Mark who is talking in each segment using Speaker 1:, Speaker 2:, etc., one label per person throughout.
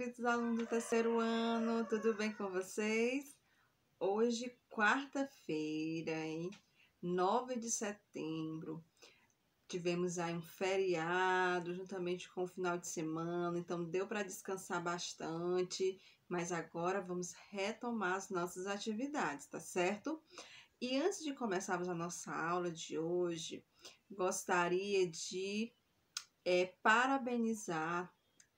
Speaker 1: queridos alunos do terceiro ano, tudo bem com vocês? Hoje, quarta-feira, 9 de setembro, tivemos aí um feriado juntamente com o final de semana, então deu para descansar bastante, mas agora vamos retomar as nossas atividades, tá certo? E antes de começarmos a nossa aula de hoje, gostaria de parabenizar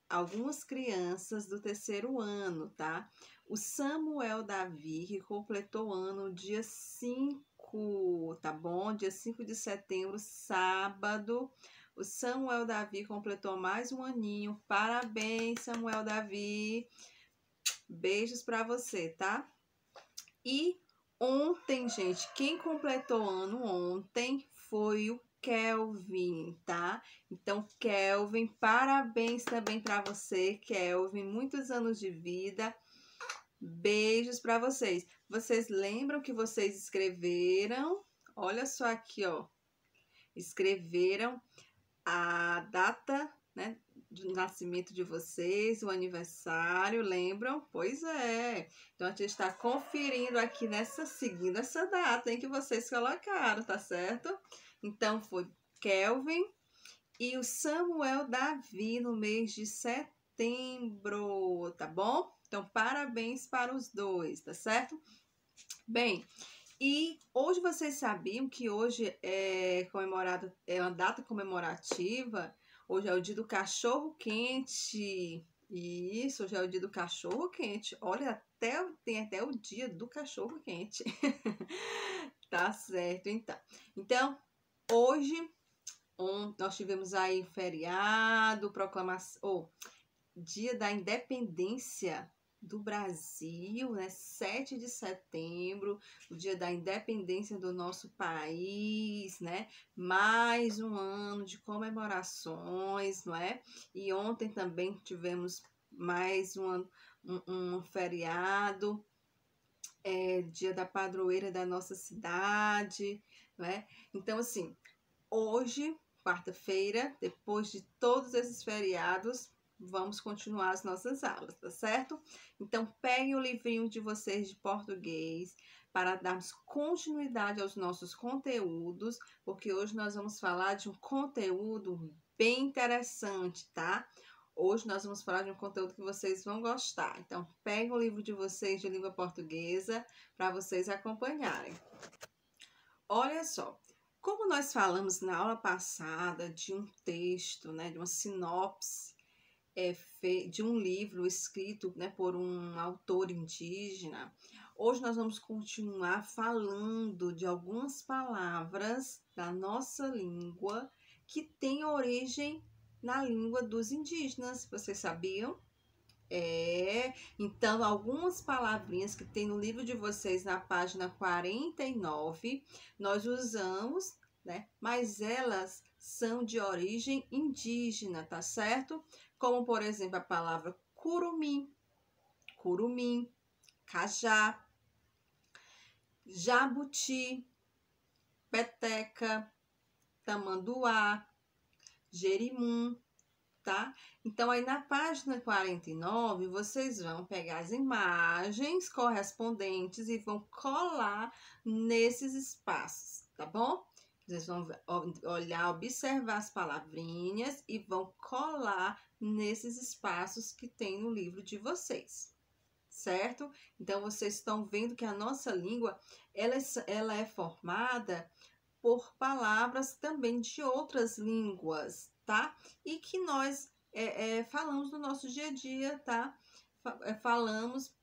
Speaker 1: algumas crianças do terceiro ano, tá? O Samuel Davi, que completou ano dia 5, tá bom? Dia 5 de setembro, sábado. O Samuel Davi completou mais um aninho. Parabéns, Samuel Davi. Beijos para você, tá? E ontem, gente, quem completou ano ontem foi o Kelvin, tá? Então, Kelvin, parabéns também para você, Kelvin. Muitos anos de vida. Beijos para vocês. Vocês lembram que vocês escreveram? Olha só aqui, ó. Escreveram a data, né, do nascimento de vocês, o aniversário, lembram? Pois é. Então, a gente está conferindo aqui seguindo essa data em que vocês colocaram, tá certo? Então, foi Kelvin e o Samuel Davi no mês de setembro, tá bom? Então, parabéns para os dois, tá certo? Bem, e hoje vocês sabiam que hoje é uma data comemorativa. Hoje é o dia do cachorro quente. Isso, hoje é o dia do cachorro quente. Olha, tem até o dia do cachorro quente. Tá certo, então. Então, hoje nós tivemos aí feriado, proclamação, dia da independência do Brasil, né? 7 de setembro, o dia da independência do nosso país, né? Mais um ano de comemorações, não é? E ontem também tivemos mais um feriado, dia da padroeira da nossa cidade, não é? Então, assim, hoje, quarta-feira, depois de todos esses feriados, vamos continuar as nossas aulas, tá certo? Então, peguem o livrinho de vocês de português para darmos continuidade aos nossos conteúdos, porque hoje nós vamos falar de um conteúdo bem interessante, tá? Hoje nós vamos falar de um conteúdo que vocês vão gostar. Então, peguem o livro de vocês de língua portuguesa para vocês acompanharem. Olha só. Como nós falamos na aula passada de um texto, né, de uma sinopse de um livro escrito, né, por um autor indígena, hoje nós vamos continuar falando de algumas palavras da nossa língua que têm origem na língua dos indígenas. Vocês sabiam? Então, algumas palavrinhas que tem no livro de vocês, na página 49, nós usamos, né? Mas elas são de origem indígena, tá certo? Como, por exemplo, a palavra curumim, cajá, jabuti, peteca, tamanduá, jerimum, tá? Então, aí na página 49, vocês vão pegar as imagens correspondentes e vão colar nesses espaços, tá bom? Vocês vão olhar, observar as palavrinhas e vão colar nesses espaços que tem no livro de vocês, certo? Então, vocês estão vendo que a nossa língua, ela é formada por palavras também de outras línguas, tá? E que nós falamos no nosso dia a dia, tá? Falamos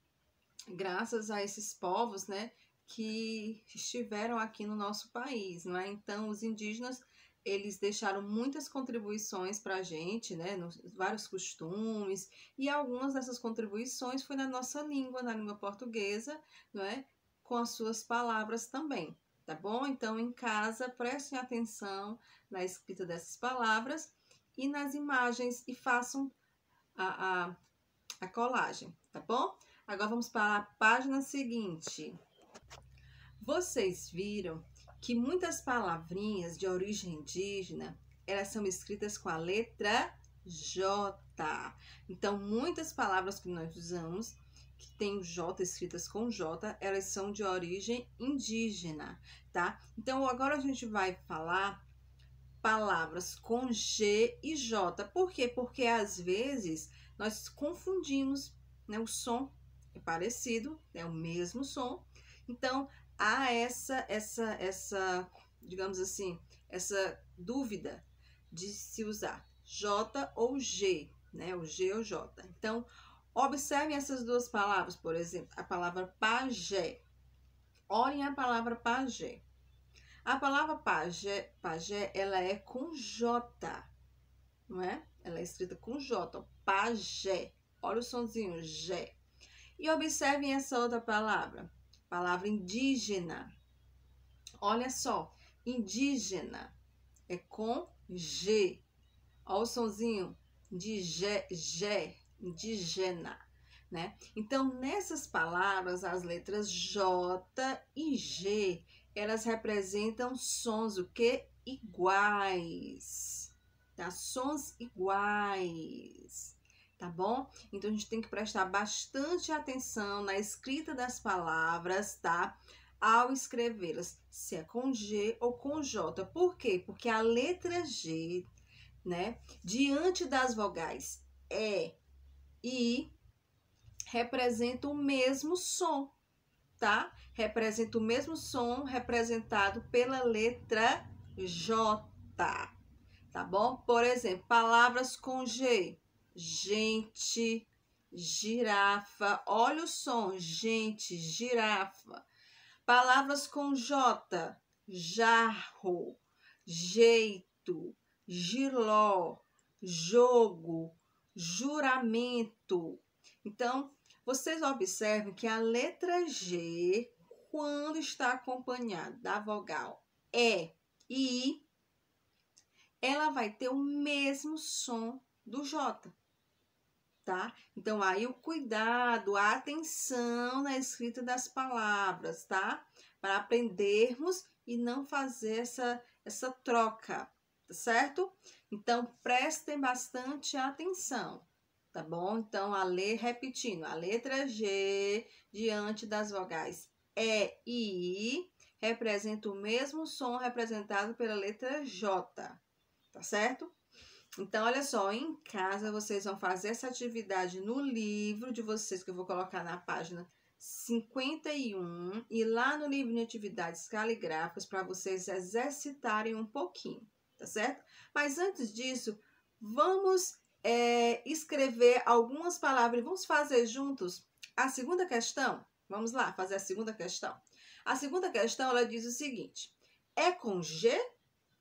Speaker 1: graças a esses povos, né, que estiveram aqui no nosso país, não é? Então, os indígenas, eles deixaram muitas contribuições para a gente, né, vários costumes, e algumas dessas contribuições foi na nossa língua, na língua portuguesa, não é? Com as suas palavras também. Tá bom? Então, em casa, prestem atenção na escrita dessas palavras e nas imagens e façam a colagem, tá bom? Agora vamos para a página seguinte. Vocês viram que muitas palavrinhas de origem indígena, elas são escritas com a letra J, Então, muitas palavras que nós usamos, que tem o J, escritas com J, elas são de origem indígena, tá? Então, agora a gente vai falar palavras com G e J. Por quê? Porque às vezes nós confundimos, né? O som é parecido, é o mesmo som. Então, há digamos assim, essa dúvida de se usar J ou G, né? O G ou J. Então, observem essas duas palavras, por exemplo, a palavra pajé. Olhem a palavra pajé. A palavra pajé, ela é com J, não é? Ela é escrita com J, pajé. Olha o sonzinho, G. E observem essa outra palavra indígena. Olha só, indígena é com G. Olha o sonzinho de G, indígena, né? Então, nessas palavras, as letras J e G, elas representam sons o quê? Iguais, tá? Sons iguais, tá bom? Então, a gente tem que prestar bastante atenção na escrita das palavras, tá? Ao escrevê-las, se é com G ou com J. Por quê? Porque a letra G, né, diante das vogais E e I, representa o mesmo som, tá? Representa o mesmo som representado pela letra J, tá bom? Por exemplo, palavras com G, gente, girafa. Olha o som, gente, girafa. Palavras com J, jarro, jeito, giló, jogo, juramento. Então, vocês observem que a letra G, quando está acompanhada da vogal E e I, ela vai ter o mesmo som do J, tá? Então, aí o cuidado, a atenção na escrita das palavras, tá? Para aprendermos e não fazer essa troca, tá certo? Então, prestem bastante atenção, tá bom? Então, repetindo, a letra G diante das vogais E e I representa o mesmo som representado pela letra J, tá certo? Então, olha só, em casa vocês vão fazer essa atividade no livro de vocês, que eu vou colocar na página 51, e lá no livro de atividades caligráficas para vocês exercitarem um pouquinho, tá certo? Mas antes disso, vamos escrever algumas palavras, vamos fazer juntos a segunda questão? Vamos lá, fazer a segunda questão. A segunda questão, ela diz o seguinte: é com G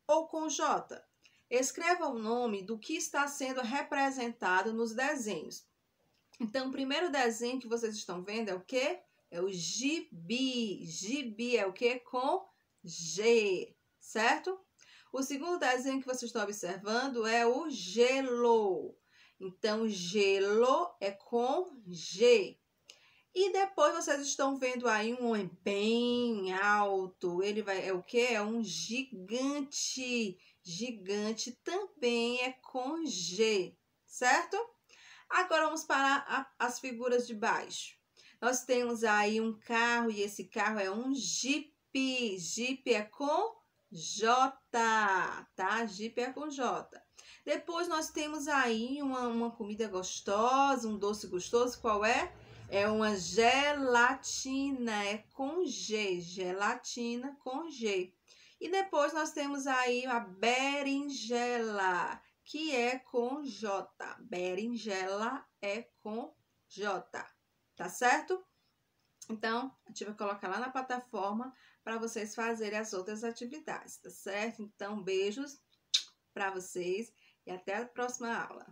Speaker 1: ou com J? Escreva o nome do que está sendo representado nos desenhos. Então, o primeiro desenho que vocês estão vendo é o quê? É o gibi. Gibi é o quê? Com G, certo? O segundo desenho que vocês estão observando é o gelo. Então, gelo é com G. E depois vocês estão vendo aí um bem alto. Ele é o quê? É um gigante. Gigante também é com G, certo? Agora vamos para as figuras de baixo. Nós temos aí um carro e esse carro é um Jeep. Jeep é com J, tá? Jeep é com J. Depois nós temos aí uma comida gostosa, um doce gostoso. Qual é? É uma gelatina, é com G. Gelatina com G. E depois nós temos aí a berinjela, que é com J. Berinjela é com J, tá certo? Então, a gente vai colocar lá na plataforma para vocês fazerem as outras atividades, tá certo? Então, beijos para vocês e até a próxima aula.